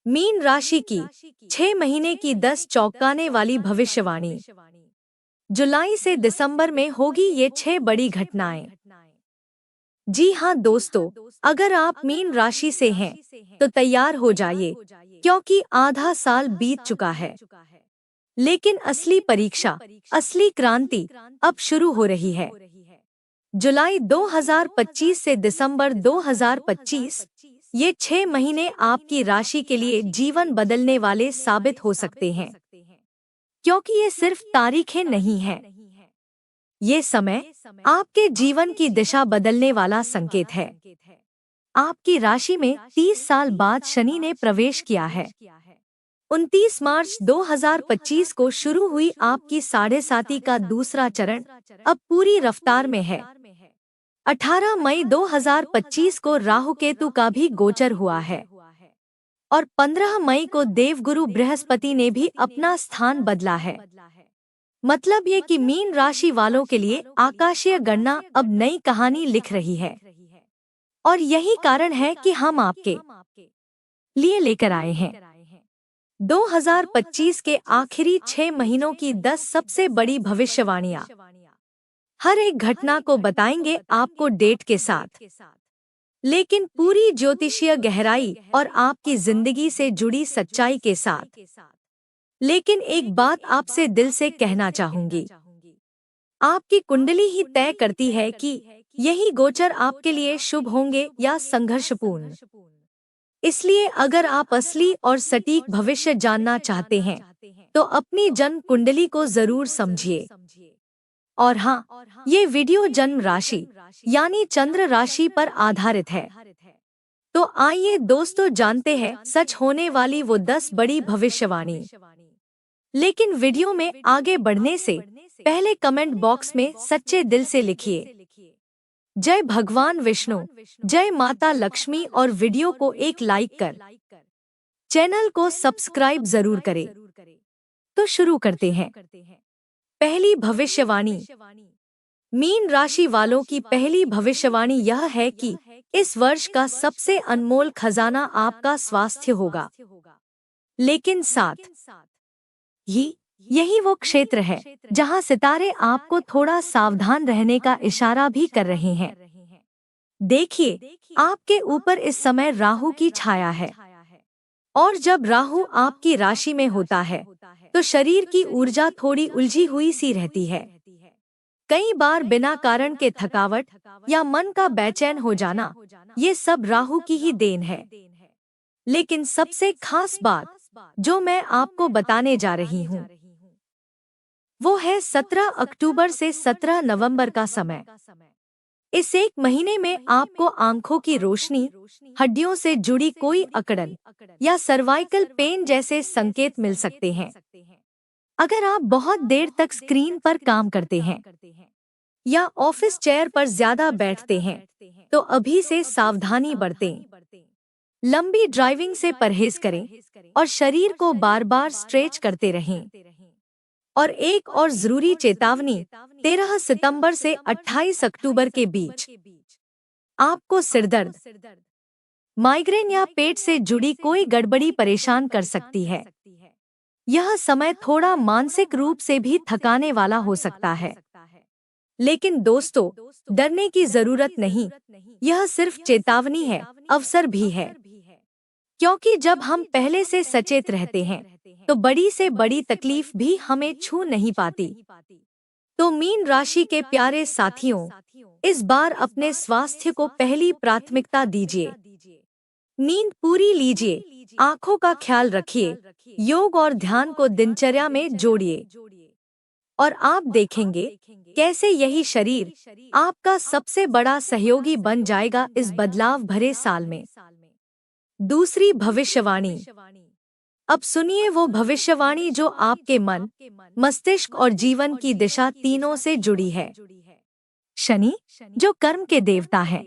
Mean राशि की 6 महीने की 10 चौंकाने वाली भविष्यवाणी। जुलाई से दिसंबर में होगी ये 6 बड़ी घटनाएं। जी हाँ दोस्तों, अगर आप मीन राशि से हैं तो तैयार हो जाइए, क्योंकि आधा साल बीत चुका है। लेकिन असली परीक्षा, असली क्रांति अब शुरू हो रही है। जुलाई 2025 से दिसंबर 2025, ये 6 महीने आपकी राशि के लिए जीवन बदलने वाले साबित हो सकते हैं। क्योंकि ये सिर्फ तारीखें नहीं हैं, ये समय आपके जीवन की दिशा बदलने वाला संकेत है। आपकी राशि में 30 साल बाद शनि ने प्रवेश किया है। 29 मार्च 2025 को शुरू हुई आपकी साढ़े साती का दूसरा चरण अब पूरी रफ्तार में है। 18 मई 2025 को राहु केतु का भी गोचर हुआ है और 15 मई को देवगुरु बृहस्पति ने भी अपना स्थान बदला है। मतलब ये कि मीन राशि वालों के लिए आकाशीय गणना अब नई कहानी लिख रही है। और यही कारण है कि हम आपके लिए लेकर आए हैं 2025 के आखिरी 6 महीनों की 10 सबसे बड़ी भविष्यवाणियां। हर एक घटना को बताएंगे आपको डेट के साथ, लेकिन पूरी ज्योतिषीय गहराई और आपकी जिंदगी से जुड़ी सच्चाई के साथ। लेकिन एक बात आपसे दिल से कहना चाहूंगी, आपकी कुंडली ही तय करती है कि यही गोचर आपके लिए शुभ होंगे या संघर्षपूर्ण। इसलिए अगर आप असली और सटीक भविष्य जानना चाहते हैं तो अपनी जन्म कुंडली को जरूर समझिए। और हाँ, ये वीडियो जन्म राशि यानी चंद्र राशि पर आधारित है। तो आइए दोस्तों, जानते हैं सच होने वाली वो 10 बड़ी भविष्यवाणी। लेकिन वीडियो में आगे बढ़ने से पहले कमेंट बॉक्स में सच्चे दिल से लिखिए जय भगवान विष्णु, जय माता लक्ष्मी, और वीडियो को एक लाइक कर चैनल को सब्सक्राइब जरूर करें। तो शुरू करते हैं। पहली भविष्यवाणी। मीन राशि वालों की पहली भविष्यवाणी यह है कि इस वर्ष का सबसे अनमोल खजाना आपका स्वास्थ्य होगा। लेकिन साथ ही यही वो क्षेत्र है जहां सितारे आपको थोड़ा सावधान रहने का इशारा भी कर रहे हैं। देखिए, आपके ऊपर इस समय राहु की छाया है, और जब राहु आपकी राशि में होता है तो शरीर की ऊर्जा थोड़ी उलझी हुई सी रहती है। कई बार बिना कारण के थकावट या मन का बेचैन हो जाना, ये सब राहु की ही देन है। लेकिन सबसे खास बात जो मैं आपको बताने जा रही हूँ, वो है 17 अक्टूबर से 17 नवंबर का समय। इस एक महीने में आपको आंखों की रोशनी, हड्डियों से जुड़ी कोई अकड़न या सर्वाइकल पेन जैसे संकेत मिल सकते हैं। अगर आप बहुत देर तक स्क्रीन पर काम करते हैं या ऑफिस चेयर पर ज्यादा बैठते हैं तो अभी से सावधानी बरतें। लंबी ड्राइविंग से परहेज करें और शरीर को बार बार स्ट्रेच करते रहें। और एक और जरूरी चेतावनी, 13 सितंबर से 28 अक्टूबर के बीच आपको सिरदर्द, माइग्रेन या पेट से जुड़ी कोई गड़बड़ी परेशान कर सकती है। यह समय थोड़ा मानसिक रूप से भी थकाने वाला हो सकता है। लेकिन दोस्तों, डरने की जरूरत नहीं, यह सिर्फ चेतावनी है, अवसर भी है। क्योंकि जब हम पहले से सचेत रहते हैं तो बड़ी से बड़ी तकलीफ भी हमें छू नहीं पाती। तो मीन राशि के प्यारे साथियों, इस बार अपने स्वास्थ्य को पहली प्राथमिकता दीजिए। नींद पूरी लीजिए, आंखों का ख्याल रखिए, योग और ध्यान को दिनचर्या में जोड़िए, और आप देखेंगे कैसे यही शरीर आपका सबसे बड़ा सहयोगी बन जाएगा इस बदलाव भरे साल में। दूसरी भविष्यवाणी। अब सुनिए वो भविष्यवाणी जो आपके मन, मस्तिष्क और जीवन की दिशा तीनों से जुड़ी है। शनि, जो कर्म के देवता है,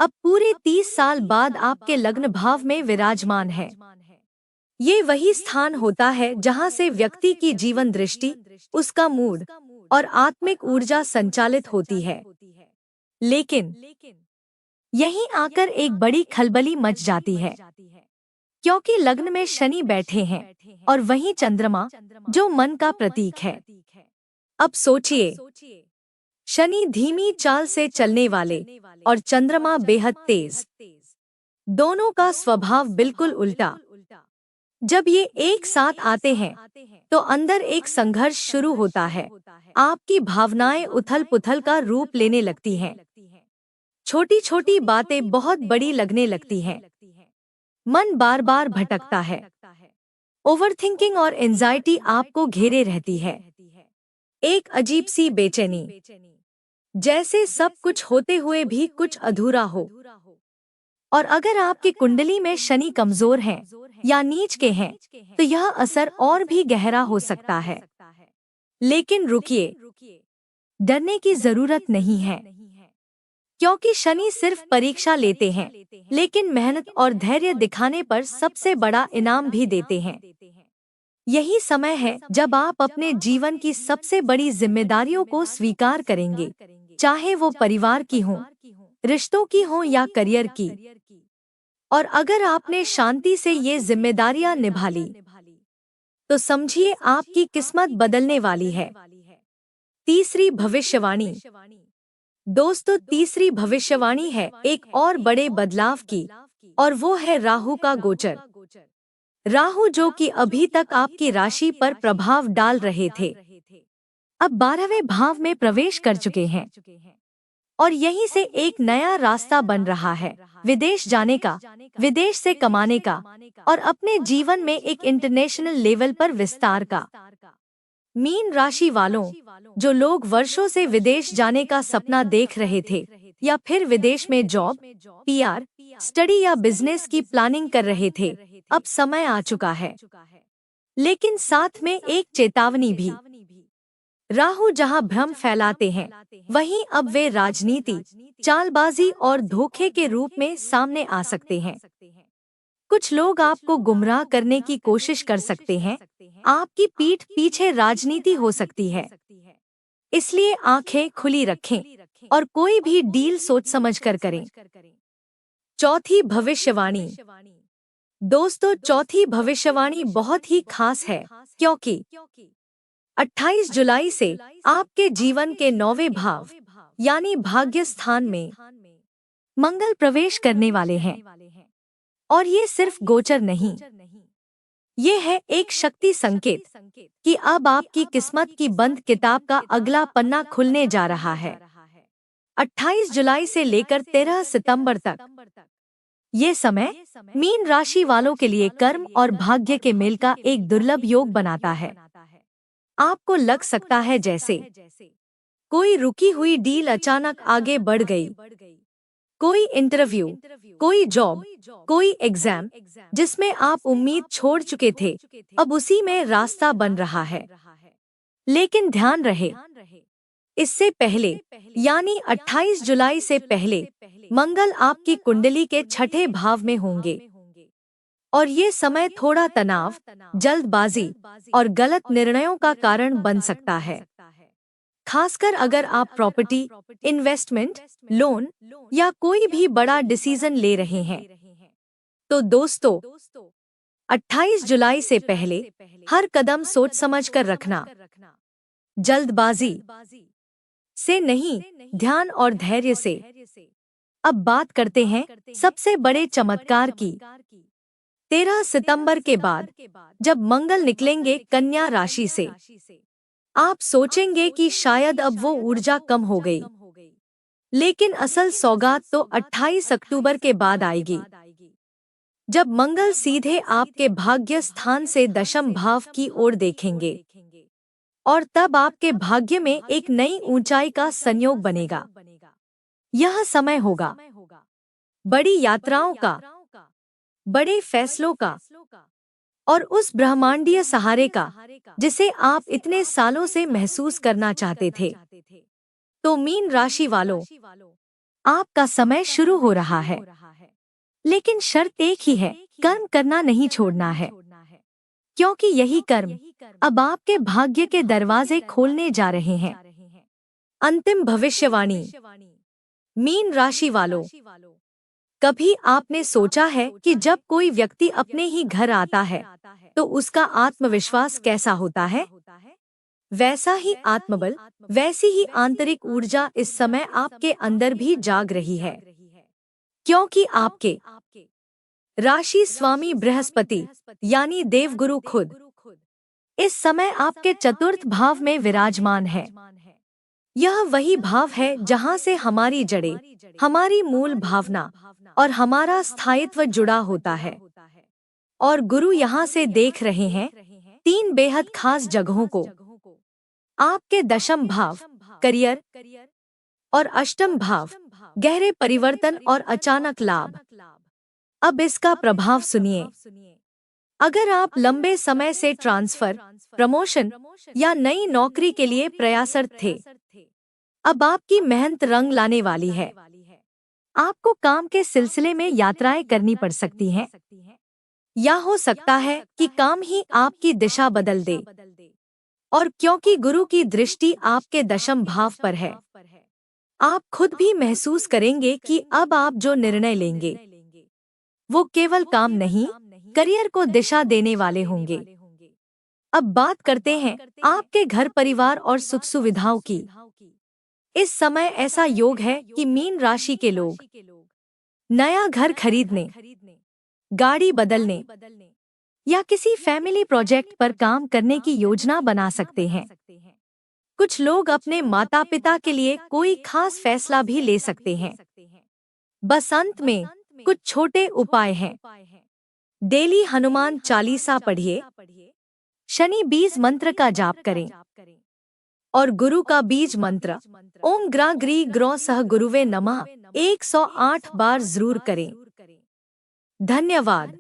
अब पूरे 30 साल बाद आपके लग्न भाव में विराजमान है। ये वही स्थान होता है जहां से व्यक्ति की जीवन दृष्टि, उसका मूड और आत्मिक ऊर्जा संचालित होती है। लेकिन यहीं आकर एक बड़ी खलबली मच जाती है। क्योंकि लग्न में शनि बैठे हैं और वहीं चंद्रमा, जो मन का प्रतीक है। अब सोचिए, शनि धीमी चाल से चलने वाले और चंद्रमा बेहद तेज, दोनों का स्वभाव बिल्कुल उल्टा। जब ये एक साथ आते हैं तो अंदर एक संघर्ष शुरू होता है। आपकी भावनाएं उथल-पुथल का रूप लेने लगती हैं। छोटी छोटी बातें बहुत बड़ी लगने लगती हैं। मन बार बार भटकता है। ओवरथिंकिंग और एंजाइटी आपको घेरे रहती है। एक अजीब सी बेचैनी, जैसे सब कुछ होते हुए भी कुछ अधूरा हो। और अगर आपकी कुंडली में शनि कमजोर है या नीच के हैं, तो यह असर और भी गहरा हो सकता है। लेकिन रुकिए, डरने की जरूरत नहीं है, क्योंकि शनि सिर्फ परीक्षा लेते हैं, लेकिन मेहनत और धैर्य दिखाने पर सबसे बड़ा इनाम भी देते हैं। यही समय है जब आप अपने जीवन की सबसे बड़ी जिम्मेदारियों को स्वीकार करेंगे, चाहे वो परिवार की हो, रिश्तों की हो या करियर की। और अगर आपने शांति से ये जिम्मेदारियां निभा ली, तो समझिए आपकी किस्मत बदलने वाली है। तीसरी भविष्यवाणी। दोस्तों, तीसरी भविष्यवाणी है एक और बड़े बदलाव की, और वो है राहु का गोचर। राहु, जो कि अभी तक आपकी राशि पर प्रभाव डाल रहे थे, अब 12वें भाव में प्रवेश कर चुके हैं। और यहीं से एक नया रास्ता बन रहा है, विदेश जाने का, विदेश से कमाने का, और अपने जीवन में एक इंटरनेशनल लेवल पर विस्तार का। मीन राशि वालों, जो लोग वर्षों से विदेश जाने का सपना देख रहे थे, या फिर विदेश में जॉब, पीआर, स्टडी या बिजनेस की प्लानिंग कर रहे थे, अब समय आ चुका है। लेकिन साथ में एक चेतावनी भी। राहु जहां भ्रम फैलाते हैं, वहीं अब वे राजनीति, चालबाजी और धोखे के रूप में सामने आ सकते हैं। कुछ लोग आपको गुमराह करने की कोशिश कर सकते हैं। आपकी पीठ पीछे राजनीति हो सकती है। इसलिए आंखें खुली रखें और कोई भी डील सोच समझ कर करें। चौथी भविष्यवाणी। दोस्तों, चौथी भविष्यवाणी बहुत ही खास है, क्योंकि 28 जुलाई से आपके जीवन के 9वें भाव यानी भाग्य स्थान में मंगल प्रवेश करने वाले हैं। और ये सिर्फ गोचर नहीं, ये है एक शक्ति संकेत कि अब आपकी किस्मत की बंद किताब का अगला पन्ना खुलने जा रहा है। 28 जुलाई से लेकर 13 सितंबर तक ये समय मीन राशि वालों के लिए कर्म और भाग्य के मेल का एक दुर्लभ योग बनाता है। आपको लग सकता है जैसे कोई रुकी हुई डील अचानक आगे बढ़ गई, कोई इंटरव्यू, कोई जॉब, कोई एग्जाम जिसमें आप उम्मीद छोड़ चुके थे, अब उसी में रास्ता बन रहा है। लेकिन ध्यान रहे, इससे पहले यानी 28 जुलाई से पहले मंगल आपकी कुंडली के 6ठे भाव में होंगे। और ये समय थोड़ा तनाव, जल्दबाजी और गलत निर्णयों का कारण बन सकता है। खासकर अगर आप प्रॉपर्टी, इन्वेस्टमेंट, लोन या कोई भी बड़ा डिसीजन ले रहे हैं। तो दोस्तों, 28 जुलाई से पहले हर कदम सोच समझ कर रखना। जल्दबाजी से नहीं, ध्यान और धैर्य से। अब बात करते हैं सबसे बड़े चमत्कार की। 13 सितंबर के बाद जब मंगल निकलेंगे कन्या राशि से, आप सोचेंगे कि शायद अब वो ऊर्जा कम हो गई। लेकिन असल सौगात तो 28 अक्टूबर के बाद आएगी, जब मंगल सीधे आपके भाग्य स्थान से दशम भाव की ओर देखेंगे। और तब आपके भाग्य में एक नई ऊंचाई का संयोग बनेगा। यह समय होगा बड़ी यात्राओं का, बड़े फैसलों का, और उस ब्रह्मांडीय सहारे का जिसे आप इतने सालों से महसूस करना चाहते थे। तो मीन राशि वालों, आपका समय शुरू हो रहा है। लेकिन शर्त एक ही है, कर्म करना नहीं छोड़ना है, क्योंकि यही कर्म अब आपके भाग्य के दरवाजे खोलने जा रहे हैं। अंतिम भविष्यवाणी। मीन राशि वालों, कभी आपने सोचा है कि जब कोई व्यक्ति अपने ही घर आता है तो उसका आत्मविश्वास कैसा होता है? वैसा ही आत्मबल, वैसी ही आंतरिक ऊर्जा इस समय आपके अंदर भी जाग रही है, क्योंकि आपके राशि स्वामी बृहस्पति यानी देवगुरु खुद इस समय आपके चतुर्थ भाव में विराजमान है। यह वही भाव है जहाँ से हमारी जड़ें, हमारी मूल भावना और हमारा स्थायित्व जुड़ा होता है। और गुरु यहाँ से देख रहे हैं 3 बेहद खास जगहों को, आपके दशम भाव करियर और अष्टम भाव गहरे परिवर्तन और अचानक लाभ। अब इसका प्रभाव सुनिए। अगर आप लंबे समय से ट्रांसफर, प्रमोशन या नई नौकरी के लिए प्रयासरत थे, अब आपकी मेहनत रंग लाने वाली है। आपको काम के सिलसिले में यात्राएं करनी पड़ सकती हैं, या हो सकता है कि काम ही आपकी दिशा बदल दे। और क्योंकि गुरु की दृष्टि आपके दशम भाव पर है, आप खुद भी महसूस करेंगे कि अब आप जो निर्णय लेंगे वो केवल काम नहीं, करियर को दिशा देने वाले होंगे। अब बात करते हैं आपके घर परिवार और सुख सुविधाओं की। इस समय ऐसा योग है कि मीन राशि के लोग नया घर खरीदने, गाड़ी बदलने या किसी फैमिली प्रोजेक्ट पर काम करने की योजना बना सकते हैं। कुछ लोग अपने माता पिता के लिए कोई खास फैसला भी ले सकते हैं। बस अंत में कुछ छोटे उपाय हैं। डेली हनुमान चालीसा पढ़िए, शनि बीज मंत्र का जाप करें और गुरु का बीज मंत्र ओम ग्रा ग्री ग्रौ सह गुरुवे नमः 108 बार जरूर करें। धन्यवाद।